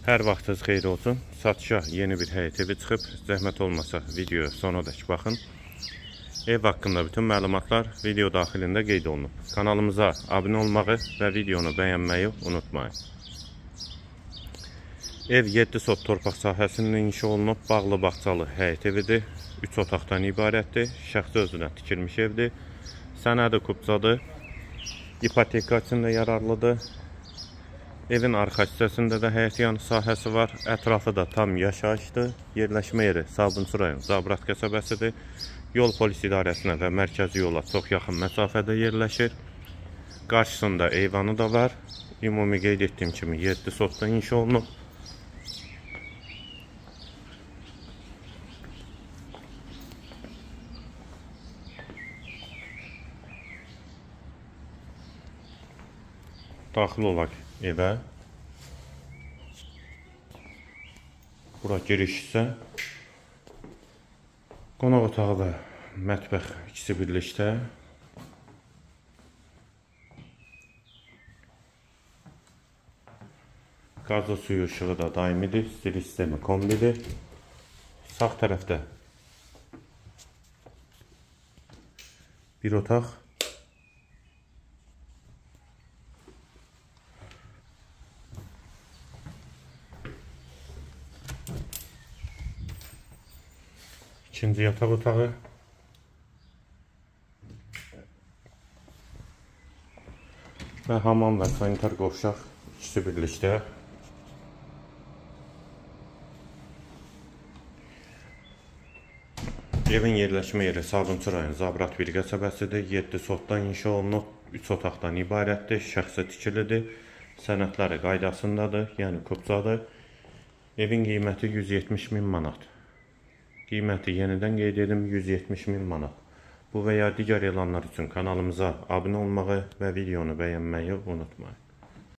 Hər vaxtınız xeyir olsun. Satışa yeni bir həyət evi çıxıb. Zəhmət olmasa videoya sonadək baxın. Ev haqqında bütün məlumatlar video daxilində qeyd olunub. Kanalımıza abunə olmağı və videonu bəyənməyi unutmayın. Ev 7 sot torpaq sahəsində inşa olunub. Bağlı bağçalı həyət evidir. 3 otaqdan ibarətdir. Şəxsi özünə tikilmiş evdir. Sənədi kubcadır. İpoteka içində yararlıdır. Evin arxa hissəsində də həyətyanı sahəsi var. Ətrafı da tam yaşayışdır. Yerləşmə yeri Sabunçu rayon Zabrat qəsəbəsidir. Yol polis idarəsinə və mərkəzi yola çox yaxın məsafədə yerləşir. Qarşısında eyvanı da var. Ümumi qeyd etdiyim kimi 7 sotda inşa olunub. Daxil olaq evə. Bura giriş isə qonaq otağı və mətbəx ikisi birlikdə. Qazlı suyu işığı da daimidir. Stil sistemi kombidir. Sağ tərəfdə bir otaq. İkinci yataq otağı. Və hamam və sanitar qovşaq ikisi birlikdə. Evin yerləşmə yeri Sabunçu rayon Zabrat bir qəsəbəsidir. 7 sotdan inşa olunub. 3 otaqdan ibarətdir. Şəxsi tikilidir. Sənədləri qaydasındadır. Yəni kubcadır. Evin qiyməti 170 min manat. Qiyməti yenidən qeyd edim 170 min manat. Bu və ya digər elanlar üçün kanalımıza abunə olmağı və videonu bəyənməyi unutmayın.